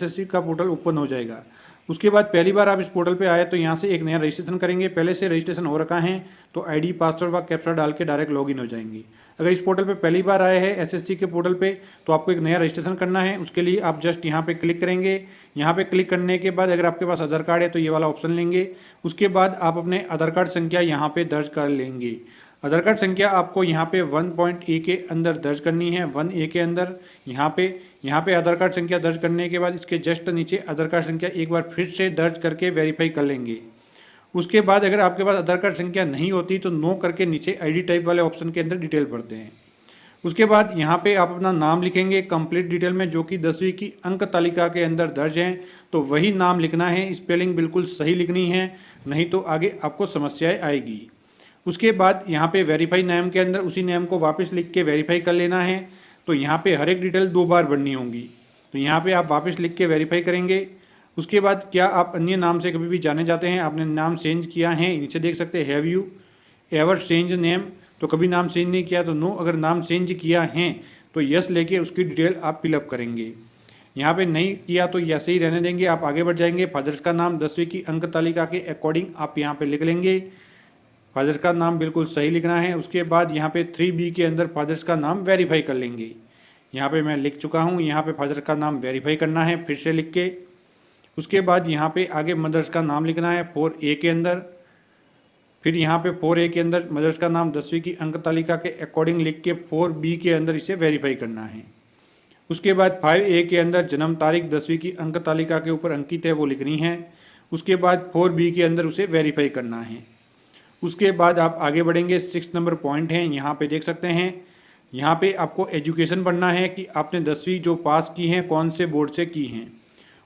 SSC का portal open हो जाएगा। उसके बाद पहली बार आप इस पोर्टल पे आए तो यहाँ से एक नया रजिस्ट्रेशन करेंगे। पहले से रजिस्ट्रेशन हो रखा है तो आईडी पासवर्ड व कैप्चा डाल के डायरेक्ट लॉगिन हो जाएंगे। अगर इस पोर्टल पे पहली बार आए हैं एसएससी के पोर्टल पे तो आपको एक नया रजिस्ट्रेशन करना है। उसके लिए आप जस्ट यहाँ पे क्लिक करेंगे। यहाँ पे क्लिक करने के बाद अगर आपके पास आधार कार्ड है तो ये वाला ऑप्शन लेंगे। उसके बाद आप अपने आधार कार्ड संख्या यहाँ पे दर्ज कर लेंगे। आधार कार्ड संख्या आपको यहाँ पे 1.A के अंदर दर्ज करनी है। 1A के अंदर यहाँ पे आधार कार्ड संख्या दर्ज करने के बाद इसके जस्ट नीचे आधार कार्ड संख्या एक बार फिर से दर्ज करके वेरीफाई कर लेंगे। उसके बाद अगर आपके पास आधार कार्ड संख्या नहीं होती तो नो करके नीचे आईडी टाइप वाले ऑप्शन के अंदर डिटेल भरते हैं। उसके बाद यहाँ पे आप अपना नाम लिखेंगे कंप्लीट डिटेल में, जो कि 10वीं की अंक तालिका के अंदर दर्ज हैं तो वही नाम लिखना है। स्पेलिंग बिल्कुल सही लिखनी है, नहीं तो आगे आपको समस्याएं आएगी। उसके बाद यहाँ पे वेरीफाई नेम के अंदर उसी नेम को वापस लिख के वेरीफाई कर लेना है। तो यहाँ पे हर एक डिटेल 2 बार भरनी होंगी, तो यहाँ पे आप वापस लिख के वेरीफाई करेंगे। उसके बाद क्या आप अन्य नाम से कभी भी जाने जाते हैं, आपने नाम चेंज किया है, नीचे देख सकते हैं have you ever change name, तो कभी नाम चेंज नहीं किया तो नो। अगर नाम चेंज किया है तो यस लेके उसकी डिटेल आप फिलअप करेंगे। यहाँ पे नहीं किया तो ऐसे ही रहने देंगे, आप आगे बढ़ जाएंगे। फादर्स का नाम 10वीं की अंक तालिका के अकॉर्डिंग आप यहाँ पे लिख लेंगे। फादर्स का नाम बिल्कुल सही लिखना है। उसके बाद यहाँ पे 3B के अंदर फादर्स का नाम वेरीफाई कर लेंगे। यहाँ पे मैं लिख चुका हूँ, यहाँ पे फादर का नाम वेरीफाई करना है फिर से लिख के। उसके बाद यहाँ पे आगे मदर्स का नाम लिखना है 4A के अंदर। फिर यहाँ पे 4A के अंदर मदर्स का नाम 10वीं की अंक तालिका के अकॉर्डिंग लिख के 4B के अंदर इसे वेरीफाई करना है। उसके बाद 5A के अंदर जन्म तारीख 10वीं की अंक तालिका के ऊपर अंकित है वो लिखनी है। उसके बाद 4B के अंदर उसे वेरीफाई करना है। उसके बाद आप आगे बढ़ेंगे। 6 नंबर पॉइंट हैं, यहाँ पे देख सकते हैं। यहाँ पे आपको एजुकेशन पढ़ना है कि आपने 10वीं जो पास की हैं कौन से बोर्ड से की हैं।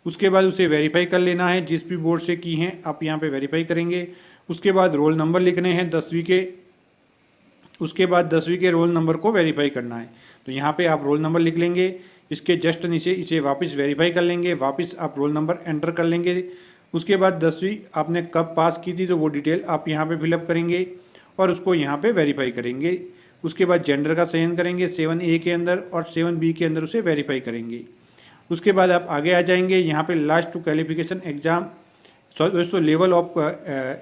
उसके बाद उसे वेरीफाई कर लेना है, जिस भी बोर्ड से की हैं आप यहाँ पे वेरीफाई करेंगे। उसके बाद रोल नंबर लिखने हैं 10वीं के। उसके बाद 10वीं के रोल नंबर को वेरीफाई करना है, तो यहाँ पे आप रोल नंबर लिख लेंगे। इसके जस्ट नीचे इसे वापस वेरीफाई कर लेंगे, वापस आप रोल नंबर एंटर कर लेंगे। उसके बाद 10वीं आपने कब पास की थी तो वो डिटेल आप यहाँ पे फिलअप करेंगे और उसको यहाँ पे वेरीफाई करेंगे। उसके बाद जेंडर का चयन करेंगे 7A के अंदर और 7B के अंदर उसे वेरीफाई करेंगे। उसके बाद आप आगे आ जाएंगे। यहाँ पे लास्ट टू क्वालिफिकेशन एग्जाम दोस्तों level of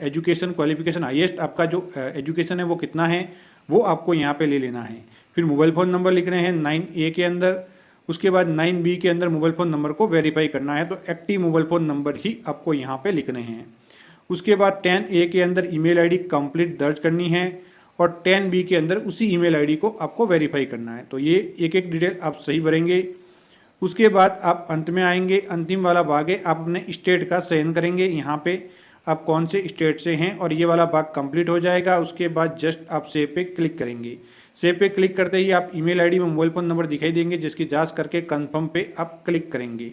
education qualification highest आपका जो एजुकेशन है वो कितना है वो आपको यहाँ पे ले लेना है। फिर मोबाइल फ़ोन नंबर लिख रहे हैं 9A के अंदर। उसके बाद 9B के अंदर मोबाइल फ़ोन नंबर को वेरीफाई करना है, तो एक्टिव मोबाइल फ़ोन नंबर ही आपको यहाँ पे लिखने हैं। उसके बाद 10A के अंदर ईमेल आईडी कंप्लीट दर्ज करनी है और 10B के अंदर उसी ईमेल आईडी को आपको वेरीफाई करना है। तो ये एक एक डिटेल आप सही भरेंगे। उसके बाद आप अंत में आएंगे, अंतिम वाला भाग है, आप अपने स्टेट का चयन करेंगे। यहाँ पे आप कौन से स्टेट से हैं और ये वाला भाग कंप्लीट हो जाएगा। उसके बाद जस्ट आप सेव पे क्लिक करेंगे। सेव पे क्लिक करते ही आप ईमेल आईडी में मोबाइल फ़ोन नंबर दिखाई देंगे, जिसकी जांच करके कंफर्म पे आप क्लिक करेंगे।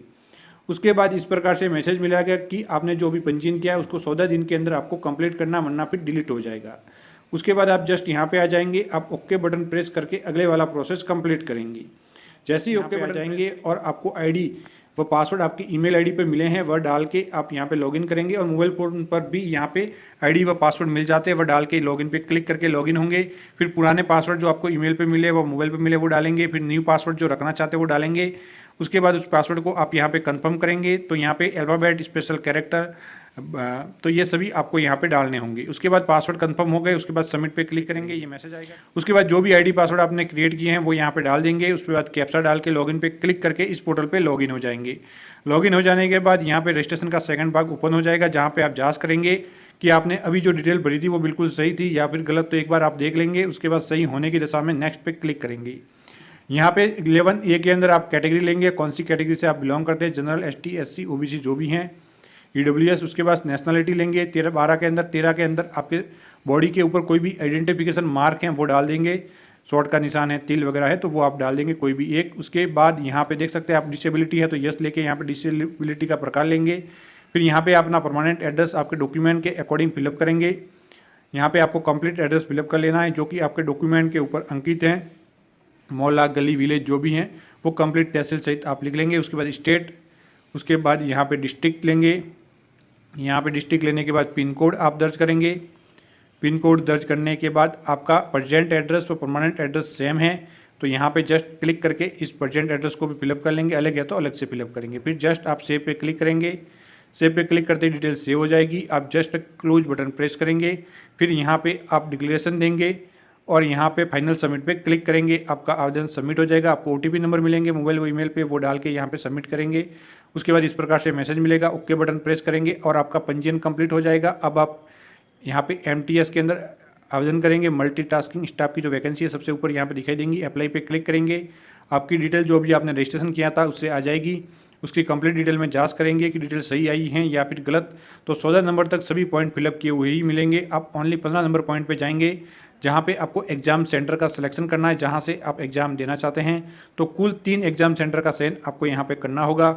उसके बाद इस प्रकार से मैसेज मिलेगा कि आपने जो भी पंजीयन किया है उसको 14 दिन के अंदर आपको कंप्लीट करना, वरना फिर डिलीट हो जाएगा। उसके बाद आप जस्ट यहाँ पे आ जाएंगे, आप ओके बटन प्रेस करके अगले वाला प्रोसेस कंप्लीट करेंगे। जैसे ही ओके बटन जाएंगे और आपको आईडी व पासवर्ड आपकी ईमेल आईडी पे मिले हैं वह डाल के आप यहाँ पे लॉगिन करेंगे और मोबाइल फ़ोन पर भी यहाँ पे आईडी व पासवर्ड मिल जाते हैं, वह डाल के लॉगिन पे क्लिक करके लॉगिन होंगे। फिर पुराने पासवर्ड जो आपको ईमेल पे मिले व मोबाइल पे मिले वो डालेंगे, फिर न्यू पासवर्ड जो रखना चाहते हैं वो डालेंगे। उसके बाद उस पासवर्ड को आप यहाँ पे कंफर्म करेंगे, तो यहाँ पे अल्फ़ाबेट स्पेशल कैरेक्टर तो ये सभी आपको यहाँ पे डालने होंगे। उसके बाद पासवर्ड कंफर्म हो गए, उसके बाद सबमिट पे क्लिक करेंगे, ये मैसेज आएगा। उसके बाद जो भी आईडी पासवर्ड आपने क्रिएट किए हैं वो यहाँ पे डाल देंगे। उसके बाद कैप्चा डाल के लॉगिन पे क्लिक करके इस पोर्टल पे लॉगिन हो जाएंगे। लॉगिन हो जाने के बाद यहाँ पे रजिस्ट्रेशन का सेकंड भाग ओपन हो जाएगा, जहाँ पे आप जांच करेंगे कि आपने अभी जो डिटेल भरी थी वो बिल्कुल सही थी या फिर गलत, तो एक बार आप देख लेंगे। उसके बाद सही होने की दशा में नेक्स्ट पे क्लिक करेंगे। यहाँ पे 11A के अंदर आप कैटेगरी लेंगे, कौन सी कैटेगरी से आप बिलोंग करते हैं, जनरल, ST, SC, OBC जो भी हैं, EWS। उसके बाद नेशनलिटी लेंगे। 13 के अंदर आपके बॉडी के ऊपर कोई भी आइडेंटिफिकेशन मार्क हैं वो डाल देंगे, शॉर्ट का निशान है, तिल वगैरह है तो वो आप डाल देंगे कोई भी एक। उसके बाद यहाँ पे देख सकते हैं आप डिसेबिलिटी है तो यस लेके यहाँ पे डिसेबिलिटी का प्रकार लेंगे। फिर यहाँ पे अपना परमानेंट एड्रेस आपके डॉक्यूमेंट के अकॉर्डिंग फिलअप करेंगे। यहाँ पे आपको कंप्लीट एड्रेस फिलअप कर लेना है जो कि आपके डॉक्यूमेंट के ऊपर अंकित हैं, मोहल्ला, गली, विलेज जो भी हैं वो कंप्लीट तहसील सहित आप लिख लेंगे। उसके बाद स्टेट, उसके बाद यहाँ पे डिस्ट्रिक्ट लेंगे। यहाँ पे डिस्ट्रिक्ट लेने के बाद पिन कोड आप दर्ज करेंगे। पिन कोड दर्ज करने के बाद आपका प्रेजेंट एड्रेस और परमानेंट एड्रेस सेम है तो यहाँ पे जस्ट क्लिक करके इस प्रेजेंट एड्रेस को भी फिलअप कर लेंगे, अलग है तो अलग से फिलअप करेंगे। फिर जस्ट आप सेव पे क्लिक करेंगे, सेव पे क्लिक करते ही डिटेल सेव हो जाएगी। आप जस्ट क्लोज बटन प्रेस करेंगे, फिर यहाँ पे आप डिक्लेरेशन देंगे और यहाँ पे फाइनल सबमिट पे क्लिक करेंगे। आपका आवेदन सबमिट हो जाएगा। आपको OTP नंबर मिलेंगे मोबाइल व ईमेल पे, वो डाल के यहाँ पे सबमिट करेंगे। उसके बाद इस प्रकार से मैसेज मिलेगा, ओके बटन प्रेस करेंगे और आपका पंजीयन कंप्लीट हो जाएगा। अब आप यहाँ पे MTS के अंदर आवेदन करेंगे। मल्टीटास्किंग स्टाफ की जो वैकेंसी है सबसे ऊपर यहाँ पे दिखाई देंगी। अप्लाई पे क्लिक करेंगे, आपकी डिटेल जो भी आपने रजिस्ट्रेशन किया था उससे आ जाएगी। उसकी कंप्लीट डिटेल में जांच करेंगे कि डिटेल सही आई हैं या फिर गलत। तो 14 नंबर तक सभी पॉइंट फिलअप किए हुए ही मिलेंगे। आप ओनली 15 नंबर पॉइंट पे जाएंगे जहाँ पे आपको एग्जाम सेंटर का सिलेक्शन करना है, जहाँ से आप एग्ज़ाम देना चाहते हैं। तो कुल 3 एग्जाम सेंटर का चयन आपको यहाँ पे करना होगा।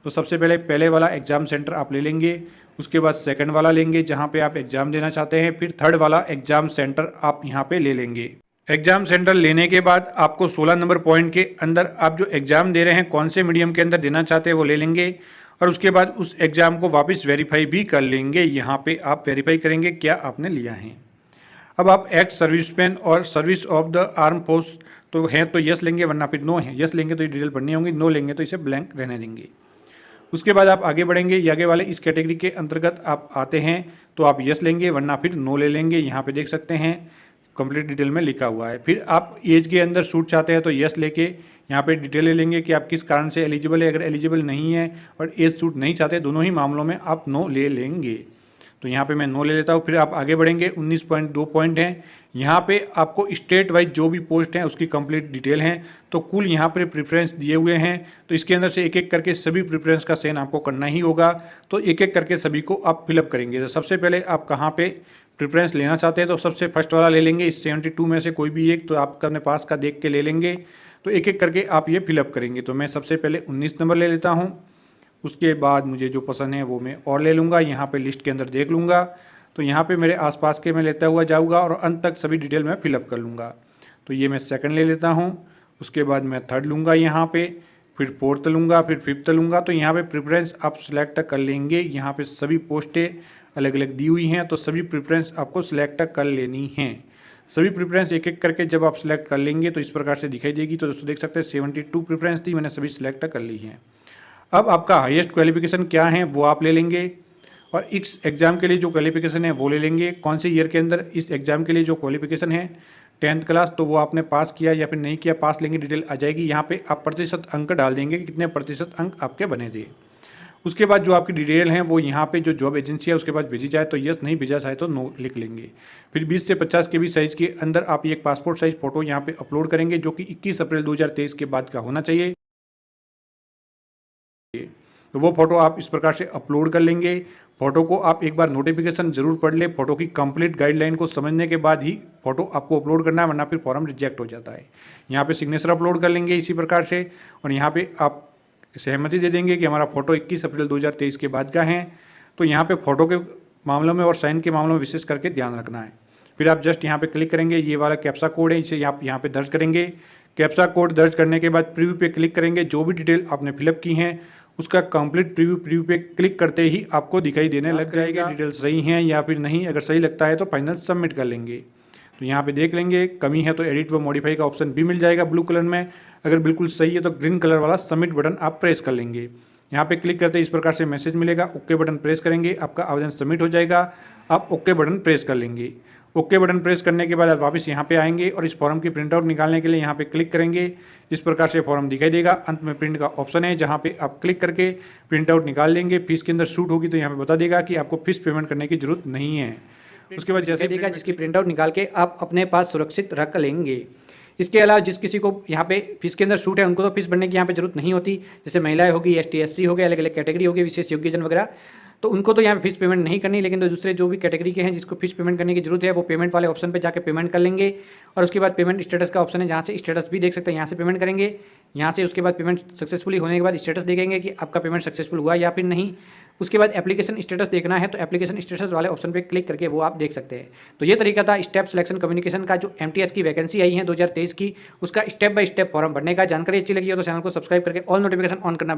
तो सबसे पहले वाला एग्ज़ाम सेंटर आप ले लेंगे, उसके बाद सेकंड वाला लेंगे जहाँ पे आप एग्ज़ाम देना चाहते हैं, फिर थर्ड वाला एग्ज़ाम सेंटर आप यहाँ पे ले लेंगे। एग्ज़ाम सेंटर लेने के बाद आपको 16 नंबर पॉइंट के अंदर आप जो एग्ज़ाम दे रहे हैं कौन से मीडियम के अंदर देना चाहते हैं वो ले लेंगे और उसके बाद उस एग्ज़ाम को वापस वेरीफाई भी कर लेंगे। यहाँ पे आप वेरीफाई करेंगे क्या आपने लिया है। अब आप एक्स सर्विसमैन और service of the arm force तो हैं तो यस लेंगे, वरना फिर नो है। यस लेंगे तो ये डिटेल भरनी होंगी, नो लेंगे तो इसे ब्लैंक रहने देंगे। उसके बाद आप आगे बढ़ेंगे, ये आगे वाले इस कैटेगरी के अंतर्गत आप आते हैं तो आप यस लेंगे, वरना फिर नो ले लेंगे। यहाँ पे देख सकते हैं कंप्लीट डिटेल में लिखा हुआ है। फिर आप एज के अंदर छूट चाहते हैं तो यस लेके यहाँ पे डिटेल ले लेंगे कि आप किस कारण से एलिजिबल है। अगर एलिजिबल नहीं है और एज छूट नहीं चाहते, दोनों ही मामलों में आप नो ले लेंगे। तो यहाँ पे मैं नो ले लेता हूँ। फिर आप आगे बढ़ेंगे, 19.2 पॉइंट हैं। यहाँ पे आपको स्टेट वाइज जो भी पोस्ट हैं उसकी कंप्लीट डिटेल हैं। तो कुल यहाँ पे प्रेफरेंस दिए हुए हैं, तो इसके अंदर से एक एक करके सभी प्रेफरेंस का चयन आपको करना ही होगा। तो एक एक करके सभी को आप फिलअप करेंगे। तो सबसे पहले आप कहाँ पे प्रेफरेंस लेना चाहते हैं तो सबसे फर्स्ट वाला ले लेंगे। इस 72 में से कोई भी एक तो आप अपने पास का देख के ले लेंगे। तो एक एक करके आप ये फिलअप करेंगे। तो मैं सबसे पहले 19 नंबर ले लेता हूँ। उसके बाद मुझे जो पसंद है वो मैं और ले लूँगा, यहाँ पे लिस्ट के अंदर देख लूँगा। तो यहाँ पे मेरे आसपास के मैं लेता हुआ जाऊँगा और अंत तक सभी डिटेल मैं फिलअप कर लूँगा। तो ये मैं सेकंड ले लेता हूँ। उसके बाद मैं थर्ड लूँगा यहाँ पे, फिर फोर्थ लूँगा, फिर फिफ्थ लूँगा। तो यहाँ पे प्रेफरेंस आप सिलेक्ट कर लेंगे। यहाँ पे सभी पोस्टें अलग अलग दी हुई हैं, तो सभी प्रेफरेंस आपको सिलेक्ट कर लेनी हैं। सभी प्रेफरेंस एक एक करके जब आप सिलेक्ट कर लेंगे तो इस प्रकार से दिखाई देगी। तो दोस्तों देख सकते हैं 72 प्रेफरेंस थी, मैंने सभी सिलेक्ट कर ली हैं। अब आपका हाईएस्ट क्वालिफिकेशन क्या है वो आप ले लेंगे और इस एग्ज़ाम के लिए जो क्वालिफिकेशन है वो ले लेंगे। कौन से ईयर के अंदर इस एग्ज़ाम के लिए जो क्वालिफिकेशन है 10th क्लास, तो वो आपने पास किया या फिर नहीं किया, पास लेंगे डिटेल आ जाएगी। यहाँ पे आप प्रतिशत अंक डाल देंगे कि कितने प्रतिशत अंक आपके बने थे। उसके बाद जो आपकी डिटेल है वो यहाँ पे जो जॉब एजेंसी है उसके बाद भेजी जाए तो यस, नहीं भेजा जाए तो नो लिख लेंगे। फिर 20 से 50 के बीच साइज़ के अंदर आप एक पासपोर्ट साइज़ फ़ोटो यहाँ पे अपलोड करेंगे, जो कि 21 अप्रैल 2023 के बाद का होना चाहिए। तो वो फ़ोटो आप इस प्रकार से अपलोड कर लेंगे। फ़ोटो को आप एक बार नोटिफिकेशन जरूर पढ़ ले। फ़ोटो की कंप्लीट गाइडलाइन को समझने के बाद ही फ़ोटो आपको अपलोड करना है, वरना फिर फॉर्म रिजेक्ट हो जाता है। यहाँ पे सिग्नेचर अपलोड कर लेंगे इसी प्रकार से और यहाँ पे आप सहमति दे देंगे कि हमारा फ़ोटो 21 अप्रैल 2023 के बाद का है। तो यहाँ पे फ़ोटो के मामलों में और साइन के मामलों में विशेष करके ध्यान रखना है। फिर आप जस्ट यहाँ पे क्लिक करेंगे, ये वाला कैप्सा कोड है, इसे आप यहाँ पे दर्ज करेंगे। कैप्सा कोड दर्ज करने के बाद प्रीव्यू पे क्लिक करेंगे। जो भी डिटेल आपने फिलअप की हैं उसका कंप्लीट प्रीव्यू पे क्लिक करते ही आपको दिखाई देने लग जाएगा डिटेल सही हैं या फिर नहीं। अगर सही लगता है तो फाइनल सबमिट कर लेंगे। तो यहाँ पे देख लेंगे, कमी है तो एडिट व मॉडिफाई का ऑप्शन भी मिल जाएगा ब्लू कलर में। अगर बिल्कुल सही है तो ग्रीन कलर वाला सबमिट बटन आप प्रेस कर लेंगे। यहाँ पे क्लिक करते इस प्रकार से मैसेज मिलेगा, ओके बटन प्रेस करेंगे, आपका आवेदन सबमिट हो जाएगा। आप ओके बटन प्रेस कर लेंगे। ओके बटन प्रेस करने के बाद आप वापस यहाँ पे आएंगे और इस फॉर्म की प्रिंट आउट निकालने के लिए यहाँ पे क्लिक करेंगे। इस प्रकार से फॉर्म दिखाई देगा। अंत में प्रिंट का ऑप्शन है, जहाँ पे आप क्लिक करके प्रिंट आउट निकाल लेंगे। फीस के अंदर शूट होगी तो यहाँ पे बता देगा कि आपको फीस पेमेंट करने की जरूरत नहीं है। उसके बाद जैसे देगा जिसकी प्रिंट आउट निकाल के आप अपने पास सुरक्षित रख लेंगे। इसके अलावा जिस किसी को यहाँ पे फीस के अंदर छूट है उनको तो फीस भरने की यहाँ पे जरूरत नहीं होती। जैसे महिलाएं होगी, ST SC हो गए, अलग अलग कैटेगरी होगी, विशेष योग्यजन वगैरह, तो उनको तो यहाँ पे फीस पेमेंट नहीं करनी। लेकिन तो दूसरे जो भी कैटेगरी के हैं जिसको फीस पेमेंट करने की जरूरत है वो पेमेंट वाले ऑप्शन पे जाके पेमेंट कर लेंगे। और उसके बाद पेमेंट स्टेटस का ऑप्शन है, जहाँ से स्टेटस भी देख सकते हैं, यहाँ से पेमेंट करेंगे। यहाँ से उसके बाद पेमेंट सक्सेसफुली होने के बाद स्टेटस देखेंगे कि आपका पेमेंट सक्सेसफुल हुआ या फिर नहीं। उसके बाद एप्लीकेशन स्टेटस देखना है तो एप्लीकेशन स्टेटस वाले ऑप्शन पे क्लिक करके वो आप देख सकते हैं। तो ये तरीका था स्टेप सिलेक्शन कम्युनिकेशन का। जो MTS की वैकेंसी आई है 2023 की, उसका स्टेप बाय स्टेप फॉर्म भरने का। जानकारी अच्छी लगी हो तो चैनल को सब्सक्राइब करके ऑल नोटिफिकेशन ऑन करना